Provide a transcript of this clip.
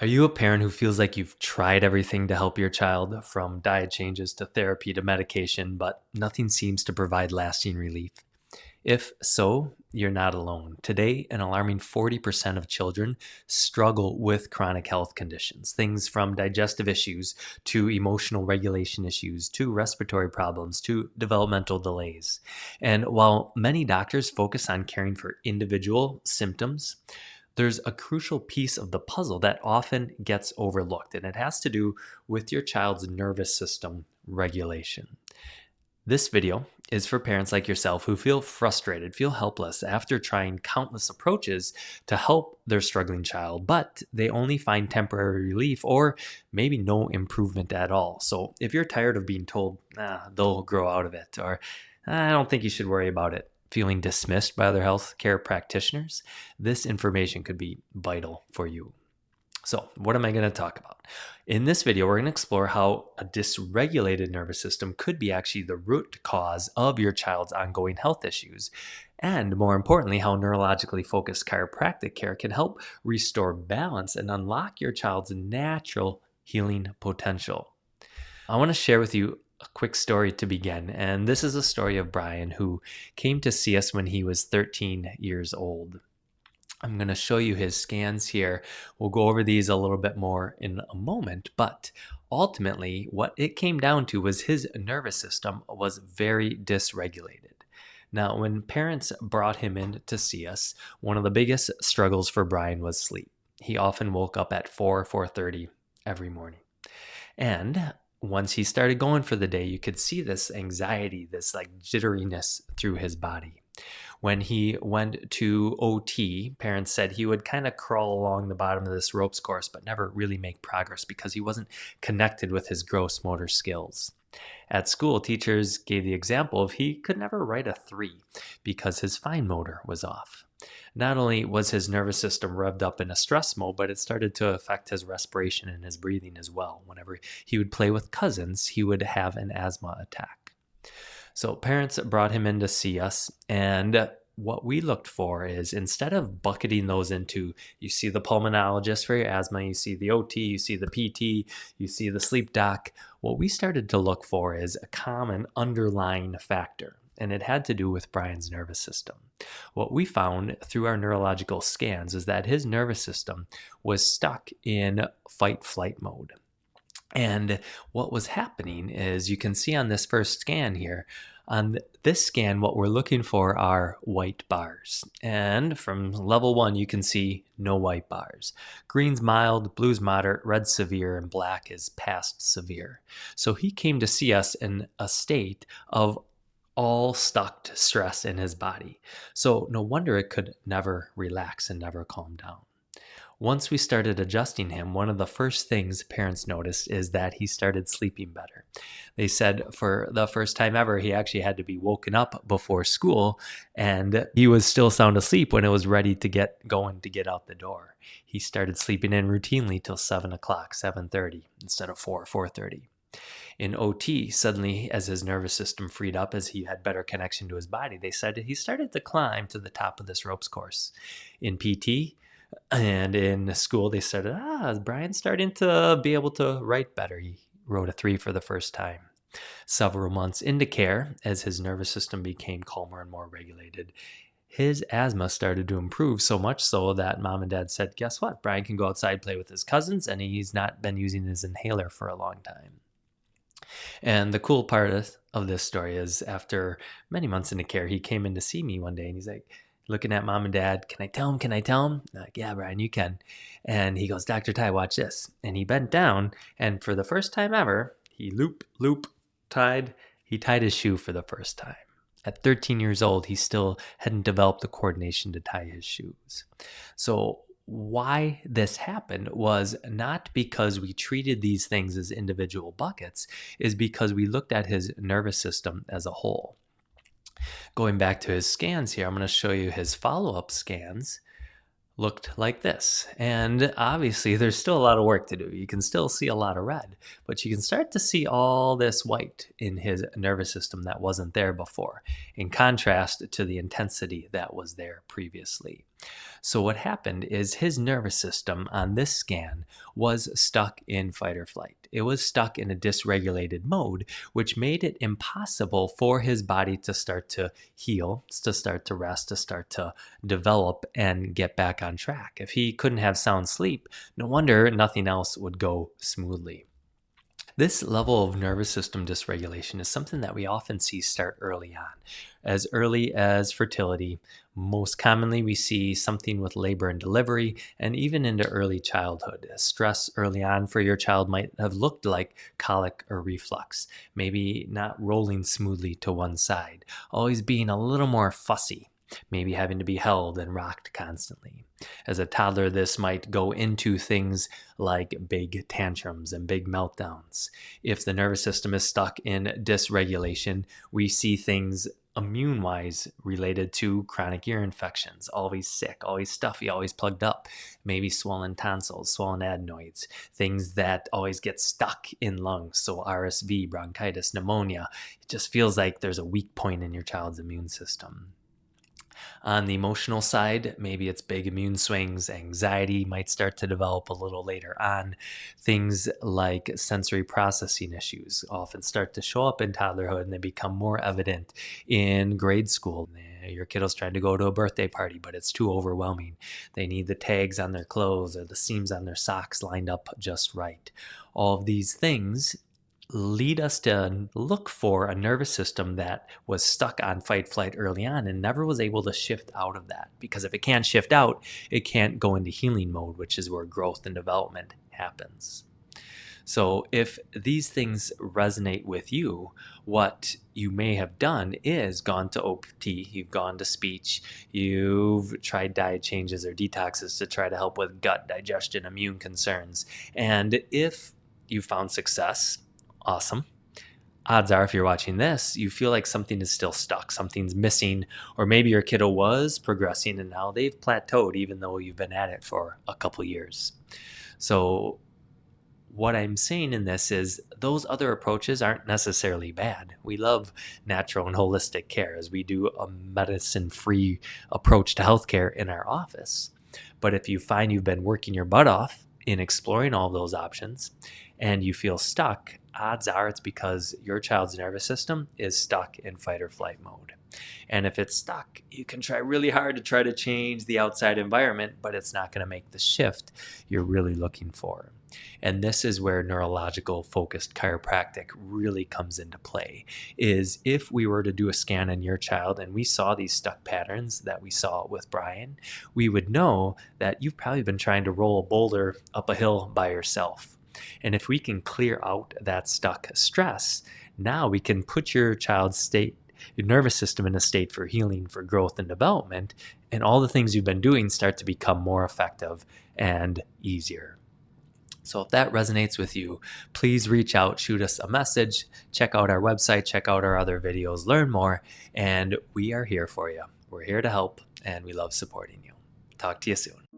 Are you a parent who feels like you've tried everything to help your child, from diet changes to therapy to medication, but nothing seems to provide lasting relief? If so, you're not alone. Today, an alarming 40% of children struggle with chronic health conditions, things from digestive issues to emotional regulation issues to respiratory problems to developmental delays. And while many doctors focus on caring for individual symptoms, there's a crucial piece of the puzzle that often gets overlooked, and it has to do with your child's nervous system regulation. This video is for parents like yourself who feel frustrated, feel helpless after trying countless approaches to help their struggling child, but they only find temporary relief or maybe no improvement at all. So if you're tired of being told, they'll grow out of it, or I don't think you should worry about it, feeling dismissed by other healthcare practitioners, this information could be vital for you. So, what am I going to talk about? In this video, we're going to explore how a dysregulated nervous system could be actually the root cause of your child's ongoing health issues. And more importantly, how neurologically focused chiropractic care can help restore balance and unlock your child's natural healing potential. I want to share with you a quick story to begin. And this is a story of Brian, who came to see us when he was 13 years old. I'm going to show you his scans here. We'll go over these a little bit more in a moment, but ultimately what it came down to was his nervous system was very dysregulated. Now, when parents brought him in to see us, one of the biggest struggles for Brian was sleep. He often woke up at 4:30 every morning. And once he started going for the day, you could see this anxiety, this like jitteriness through his body. When he went to OT, parents said he would kind of crawl along the bottom of this ropes course, but never really make progress because he wasn't connected with his gross motor skills. At school, teachers gave the example of he could never write a 3 because his fine motor was off. Not only was his nervous system revved up in a stress mode, but it started to affect his respiration and his breathing as well. Whenever he would play with cousins, he would have an asthma attack. So parents brought him in to see us, and what we looked for is, instead of bucketing those into, you see the pulmonologist for your asthma, you see the OT, you see the PT, you see the sleep doc, what we started to look for is a common underlying factor, and it had to do with Brian's nervous system. What we found through our neurological scans is that his nervous system was stuck in fight-flight mode. And what was happening is, you can see on this first scan here, on this scan, what we're looking for are white bars. And from level 1, you can see no white bars. Green's mild, blue's moderate, red's severe, and black is past severe. So he came to see us in a state of all stuck stress in his body. So no wonder it could never relax and never calm down. Once we started adjusting him, one of the first things parents noticed is that he started sleeping better. They said for the first time ever, he actually had to be woken up before school, and he was still sound asleep when it was ready to get going to get out the door. He started sleeping in routinely till 7 o'clock, 7:30 instead of 4:30. In OT, suddenly, as his nervous system freed up, as he had better connection to his body, they said he started to climb to the top of this ropes course. In PT, and in school, they started, Brian's starting to be able to write better. He wrote a 3 for the first time. Several months into care, as his nervous system became calmer and more regulated, his asthma started to improve, so much so that mom and dad said, guess what? Brian can go outside, play with his cousins, and he's not been using his inhaler for a long time. And the cool part of this story is, after many months into care, he came in to see me one day, and he's like, looking at mom and dad, can I tell him? Can I tell him? I'm like, yeah, Brian, you can. And he goes, Dr. Tye, watch this. And he bent down, and for the first time ever, he tied his shoe for the first time. At 13 years old, he still hadn't developed the coordination to tie his shoes. So why this happened was not because we treated these things as individual buckets, is because we looked at his nervous system as a whole. Going back to his scans here, I'm going to show you his follow-up scans looked like this. And obviously, there's still a lot of work to do. You can still see a lot of red, but you can start to see all this white in his nervous system that wasn't there before, in contrast to the intensity that was there previously. So, what happened is his nervous system on this scan was stuck in fight or flight. It was stuck in a dysregulated mode, which made it impossible for his body to start to heal, to start to rest, to start to develop and get back on track. If he couldn't have sound sleep, no wonder nothing else would go smoothly. This level of nervous system dysregulation is something that we often see start early on, as early as fertility. Most commonly, we see something with labor and delivery, and even into early childhood. Stress early on for your child might have looked like colic or reflux, maybe not rolling smoothly to one side, always being a little more fussy, maybe having to be held and rocked constantly. As a toddler, this might go into things like big tantrums and big meltdowns. If the nervous system is stuck in dysregulation, we see things immune wise related to chronic ear infections, always sick, always stuffy, always plugged up, maybe swollen tonsils, swollen adenoids, things that always get stuck in lungs. So, RSV, bronchitis, pneumonia. It just feels like there's a weak point in your child's immune system. On the emotional side, maybe it's big immune swings, anxiety might start to develop a little later on. Things like sensory processing issues often start to show up in toddlerhood and they become more evident in grade school. Your kiddo's trying to go to a birthday party, but it's too overwhelming. They need the tags on their clothes or the seams on their socks lined up just right. All of these things lead us to look for a nervous system that was stuck on fight flight early on and never was able to shift out of that, because if it can't shift out, it can't go into healing mode, which is where growth and development happens. So if these things resonate with you, what you may have done is gone to OT, you've gone to speech, you've tried diet changes or detoxes to try to help with gut, digestion, immune concerns. And if you found success, awesome. Odds are, if you're watching this, you feel like something is still stuck, something's missing, or maybe your kiddo was progressing and now they've plateaued, even though you've been at it for a couple years. So, what I'm saying in this is those other approaches aren't necessarily bad. We love natural and holistic care as we do a medicine free approach to healthcare in our office. But if you find you've been working your butt off in exploring all those options and you feel stuck, odds are it's because your child's nervous system is stuck in fight or flight mode. And if it's stuck, you can try really hard to try to change the outside environment, but it's not going to make the shift you're really looking for. And this is where neurological focused chiropractic really comes into play, is if we were to do a scan on your child and we saw these stuck patterns that we saw with Brian, we would know that you've probably been trying to roll a boulder up a hill by yourself. And if we can clear out that stuck stress, now we can put your child's your nervous system in a state for healing, for growth and development, and all the things you've been doing start to become more effective and easier. So if that resonates with you, please reach out, shoot us a message, check out our website, check out our other videos, learn more, and we are here for you. We're here to help, and we love supporting you. Talk to you soon.